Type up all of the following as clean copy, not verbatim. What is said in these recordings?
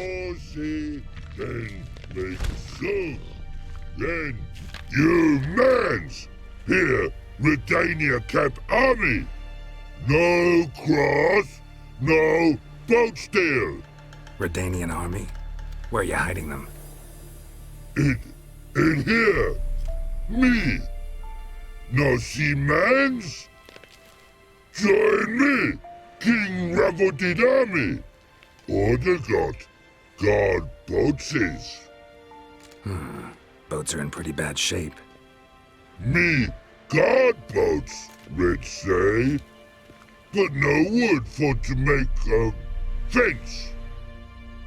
sorcery, then make so. Then humans! Here, Redania Camp Army! No cross, no boat steal! Redanian army? Where are you hiding them? In here! Me! No see mans? Join me, King Ravodid Army! Order guard boatses. Boats are in pretty bad shape. Me guard boats, Red say. But no wood for to make a fence.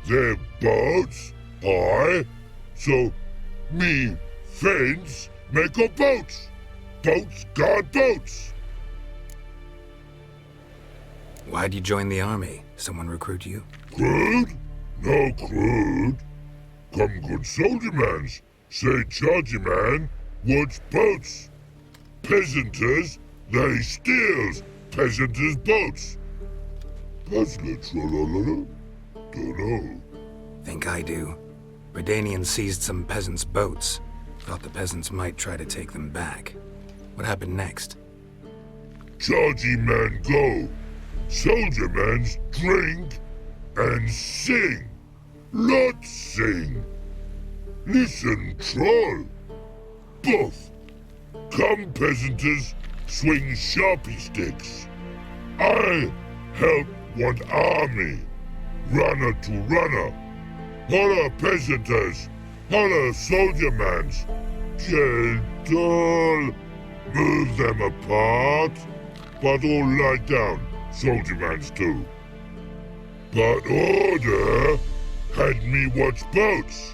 Their boats, so me fence make a boats. Boats guard boats. Why'd you join the army? Someone recruit you? Crude? No crude. Come good soldier mans. Say chargy man, watch boats. Peasanters, they steals peasanters' boats. Puzzler trollololo? Dunno. Think I do. Redanians seized some peasants' boats. Thought the peasants might try to take them back. What happened next? Chargy man go. Soldier mans drink and sing. Lot sing. Listen, troll. Both. Come, peasanters, swing sharpie sticks. I help one army. Runner to runner. Holla, peasanters. Holla, soldier mans. Gentle. Move them apart. But all lie down, soldier mans too. But order had me watch boats.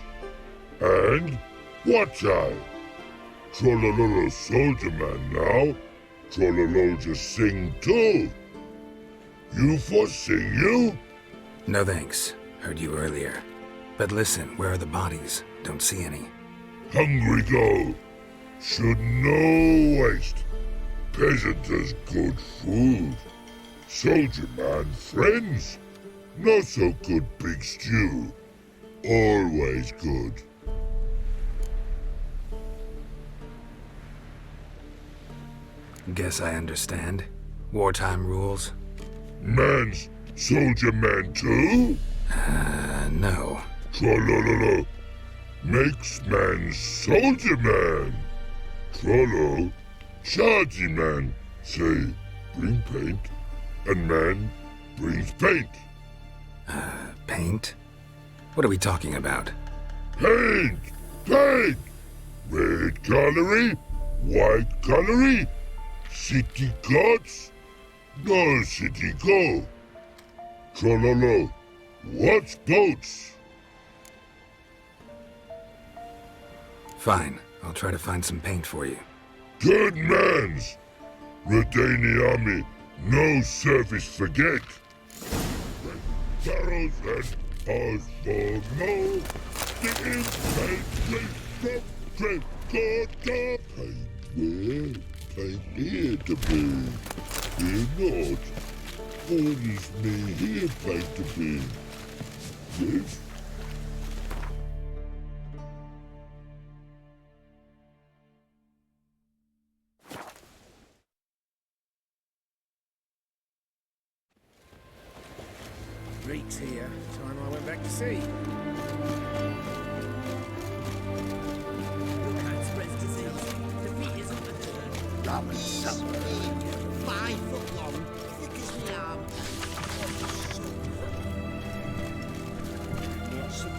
And watch I. Trollololo soldier man now. Trollolo just sing too. You for sing you? No thanks. Heard you earlier. But listen, where are the bodies? Don't see any. Hungry go. Should no waste. Peasanters good food. Soldier man friends. Not so good big stew. Always good. Guess I understand. Wartime rules? Man's soldier man too? No. Trollololo. Makes man soldier man. Trollo. Chargy man. Say, bring paint. And man brings paint. Paint? What are we talking about? Paint! Paint! Red colory, white colory, city gods, no city go. Trollolo, what's boats? Fine. I'll try to find some paint for you. Good mans! Redani army, no service forget. Barrels and ours for no. The inside place from trade God paint where paint here to be. Fear not. Orders me here paint to be. Yes. Reek's here. Time I went back to sea. Rum and supper. 5 foot long, thick as the arm.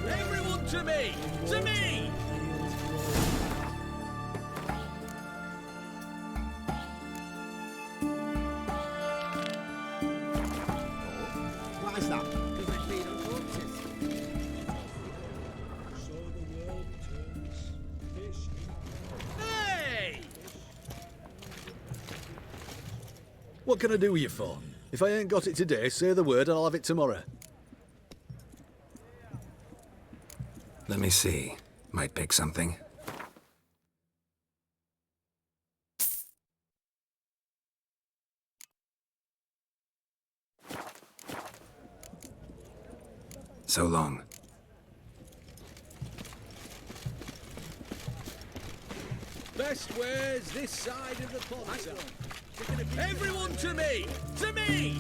Everyone to me! To me! Why is that? Because they feed on corpses. So the world turns. Fish Hey! What can I do you for? If I ain't got it today, say the word and I'll have it tomorrow. Let me see. Might pick something. So long. Best ware's this side of the plaza. Everyone to me! To me!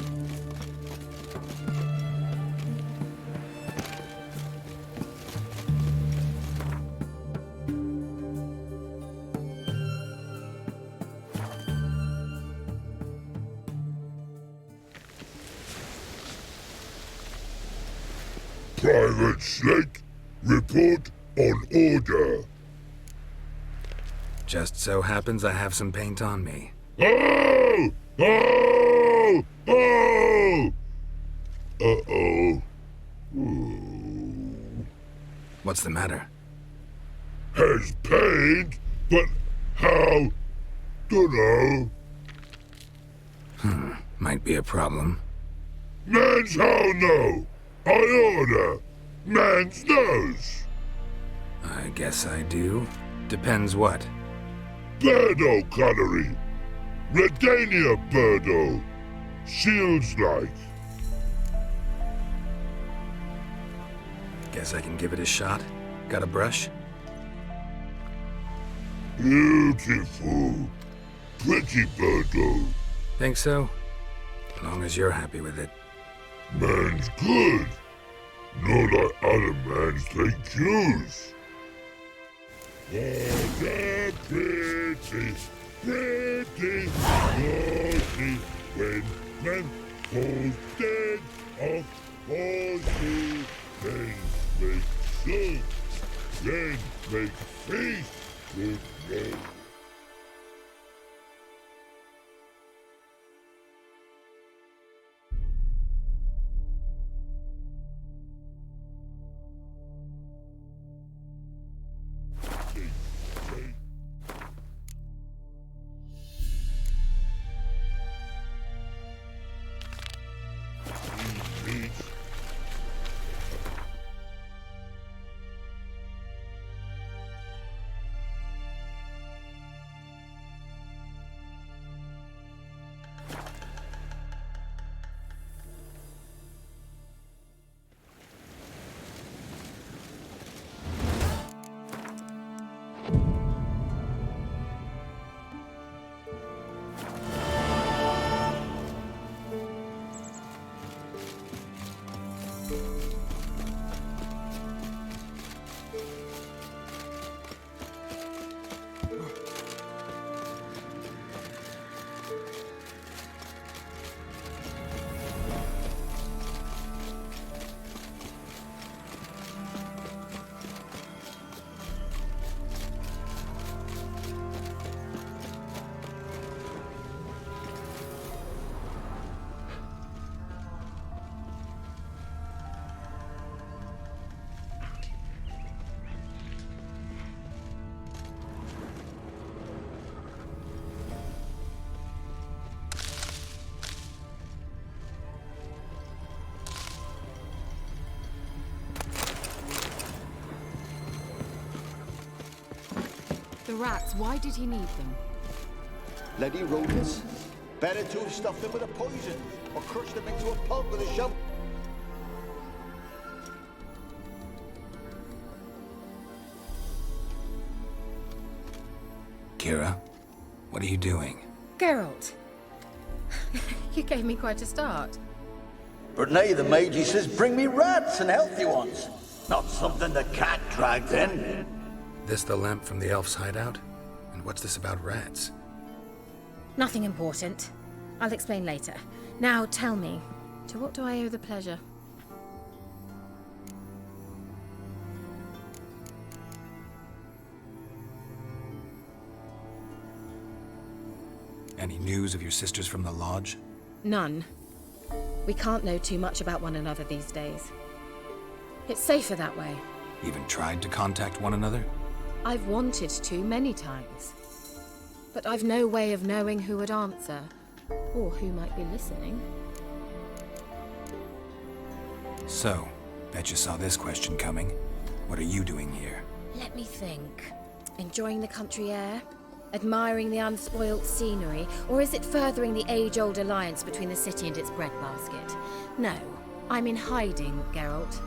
Private Snake, report on order. Just so happens I have some paint on me. Oh! Oh! Oh! Uh-oh. Ooh. What's the matter? Has paint, but how? Dunno. Might be a problem. Man's how no. I order. Man's nose. I guess I do. Depends what. Birdo coloring. Redania birdo. Shields like. Guess I can give it a shot. Got a brush? Beautiful. Pretty birdo. Think so? As long as you're happy with it. Man's good. Not like other mans they choose. Order pretty, pretty, naughty, when man falls dead off horsey, then make soup, then make feast with me. The rats, why did he need them? Bloody rodents. Better to have stuffed them with a poison, or crushed them into a pulp with a shovel. Keira, what are you doing? Geralt! You gave me quite a start. But now the Magi says bring me rats and healthy ones. Not something the cat dragged in. This the lamp from the elf's hideout? And what's this about rats? Nothing important. I'll explain later. Now tell me, to what do I owe the pleasure? Any news of your sisters from the lodge? None. We can't know too much about one another these days. It's safer that way. Even tried to contact one another? I've wanted to many times. But I've no way of knowing who would answer, or who might be listening. So, bet you saw this question coming. What are you doing here? Let me think. Enjoying the country air? Admiring the unspoilt scenery? Or is it furthering the age-old alliance between the city and its breadbasket? No, I'm in hiding, Geralt.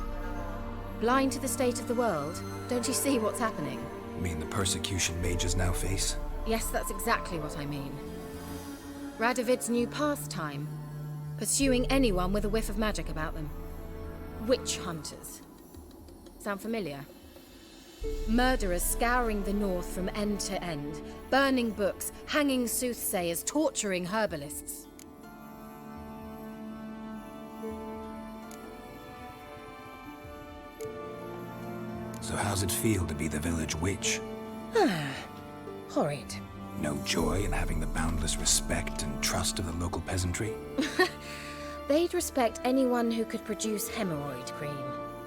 Blind to the state of the world? Don't you see what's happening? You mean the persecution mages now face? Yes, that's exactly what I mean. Radovid's new pastime. Pursuing anyone with a whiff of magic about them. Witch hunters. Sound familiar? Murderers scouring the north from end to end, burning books, hanging soothsayers, torturing herbalists. So how's it feel to be the village witch? Horrid. No joy in having the boundless respect and trust of the local peasantry? They'd respect anyone who could produce hemorrhoid cream.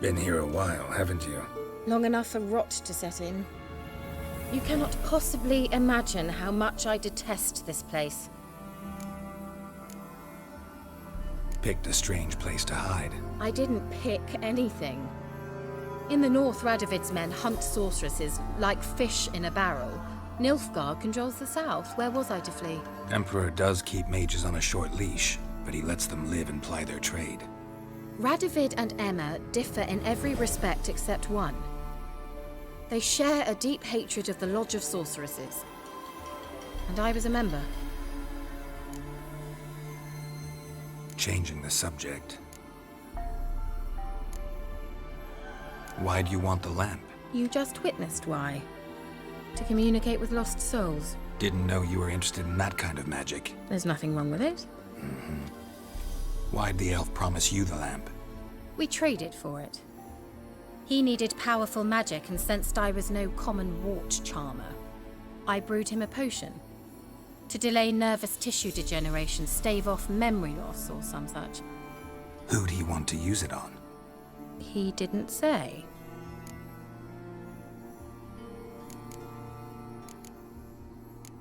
Been here a while, haven't you? Long enough for rot to set in. You cannot possibly imagine how much I detest this place. Picked a strange place to hide. I didn't pick anything. In the north, Radovid's men hunt sorceresses like fish in a barrel. Nilfgaard controls the south. Where was I to flee? Emperor does keep mages on a short leash, but he lets them live and ply their trade. Radovid and Emma differ in every respect except one. They share a deep hatred of the Lodge of Sorceresses. And I was a member. Changing the subject. Why do you want the lamp? You just witnessed why. To communicate with lost souls. Didn't know you were interested in that kind of magic. There's nothing wrong with it. Why'd the elf promise you the lamp? We traded for it. He needed powerful magic and sensed I was no common wart charmer. I brewed him a potion. To delay nervous tissue degeneration, stave off memory loss or some such. Who'd he want to use it on? He didn't say.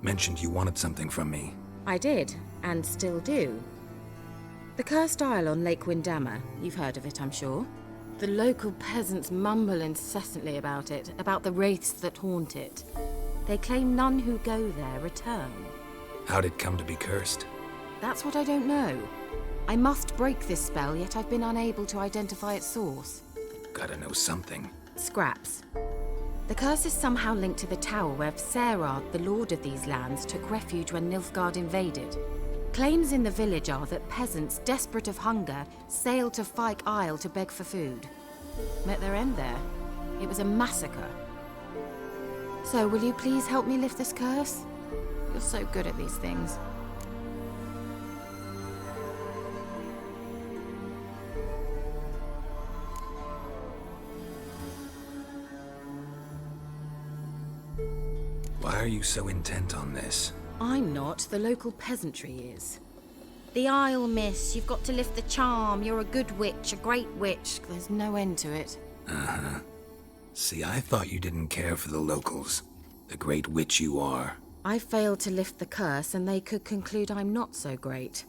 Mentioned you wanted something from me. I did, and still do. The Cursed Isle on Lake Windammer. You've heard of it, I'm sure. The local peasants mumble incessantly about it, about the wraiths that haunt it. They claim none who go there return. How'd it come to be cursed? That's what I don't know. I must break this spell, yet I've been unable to identify its source. Gotta know something. Scraps. The curse is somehow linked to the tower where Serard, the lord of these lands, took refuge when Nilfgaard invaded. Claims in the village are that peasants, desperate of hunger, sailed to Fyke Isle to beg for food. Met their end there. It was a massacre. So, will you please help me lift this curse? You're so good at these things. Why are you so intent on this? I'm not. The local peasantry is. The Isle, miss. You've got to lift the charm. You're a good witch, a great witch. There's no end to it. Uh-huh. See, I thought you didn't care for the locals. The great witch you are. I failed to lift the curse, and they could conclude I'm not so great.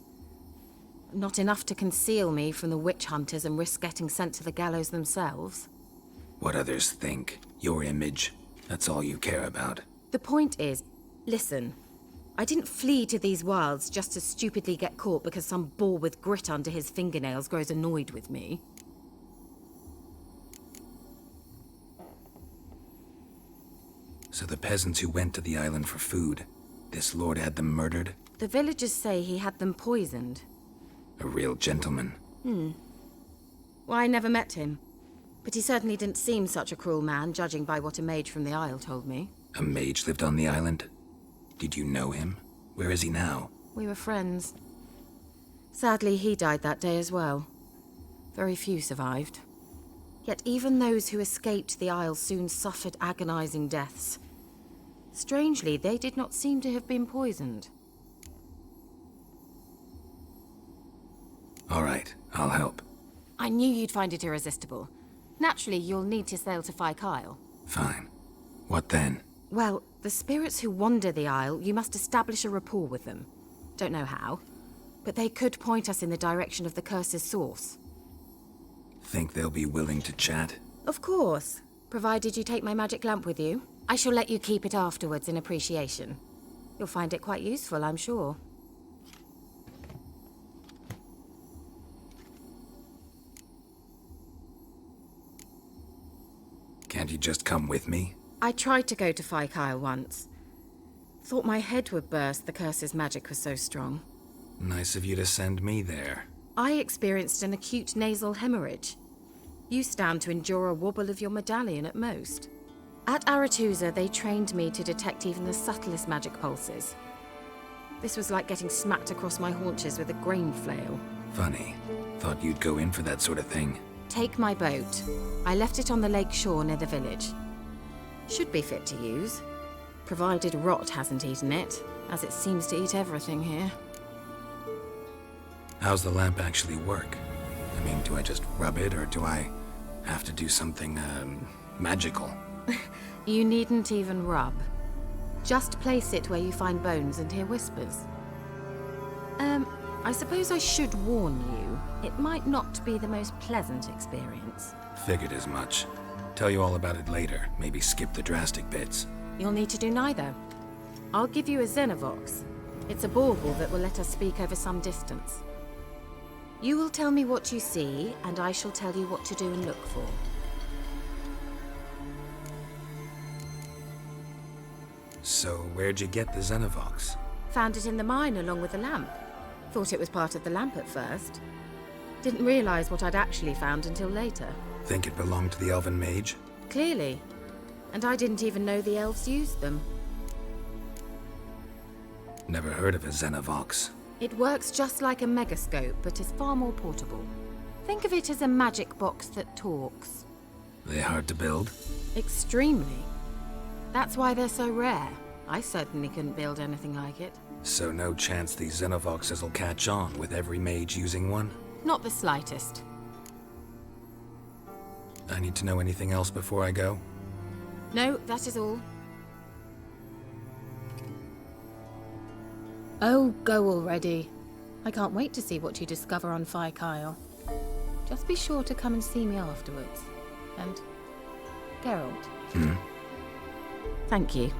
Not enough to conceal me from the witch hunters and risk getting sent to the gallows themselves. What others think, your image, that's all you care about. The point is, listen, I didn't flee to these wilds just to stupidly get caught because some boar with grit under his fingernails grows annoyed with me. So the peasants who went to the island for food, this lord had them murdered? The villagers say he had them poisoned. A real gentleman. Well, I never met him. But he certainly didn't seem such a cruel man, judging by what a mage from the Isle told me. A mage lived on the island? Did you know him? Where is he now? We were friends. Sadly, he died that day as well. Very few survived. Yet even those who escaped the Isle soon suffered agonizing deaths. Strangely, they did not seem to have been poisoned. All right, I'll help. I knew you'd find it irresistible. Naturally, you'll need to sail to Fyke Isle. Fine. What then? Well, the spirits who wander the Isle, you must establish a rapport with them. Don't know how, but they could point us in the direction of the curse's source. Think they'll be willing to chat? Of course, provided you take my magic lamp with you. I shall let you keep it afterwards in appreciation. You'll find it quite useful, I'm sure. Can't you just come with me? I tried to go to Kyle once. Thought my head would burst, the curse's magic was so strong. Nice of you to send me there. I experienced an acute nasal hemorrhage. You stand to endure a wobble of your medallion at most. At Aretusa, they trained me to detect even the subtlest magic pulses. This was like getting smacked across my haunches with a grain flail. Funny. Thought you'd go in for that sort of thing. Take my boat. I left it on the lake shore near the village. Should be fit to use, provided rot hasn't eaten it, as it seems to eat everything here. How's the lamp actually work? I mean, do I just rub it, or do I have to do something, magical? You needn't even rub. Just place it where you find bones and hear whispers. I suppose I should warn you, it might not be the most pleasant experience. Figured as much. Tell you all about it later, maybe skip the drastic bits. You'll need to do neither. I'll give you a Xenovox. It's a bauble that will let us speak over some distance. You will tell me what you see, and I shall tell you what to do and look for. So, where'd you get the Xenovox? Found it in the mine along with the lamp. Thought it was part of the lamp at first. Didn't realize what I'd actually found until later. Think it belonged to the elven mage? Clearly. And I didn't even know the elves used them. Never heard of a Xenovox. It works just like a megascope, but is far more portable. Think of it as a magic box that talks. They hard to build? Extremely. That's why they're so rare. I certainly couldn't build anything like it. So no chance these Xenovoxes will catch on with every mage using one? Not the slightest. I need to know anything else before I go? No, that is all. Oh, go already. I can't wait to see what you discover on Kyle. Just be sure to come and see me afterwards. And Geralt. Thank you.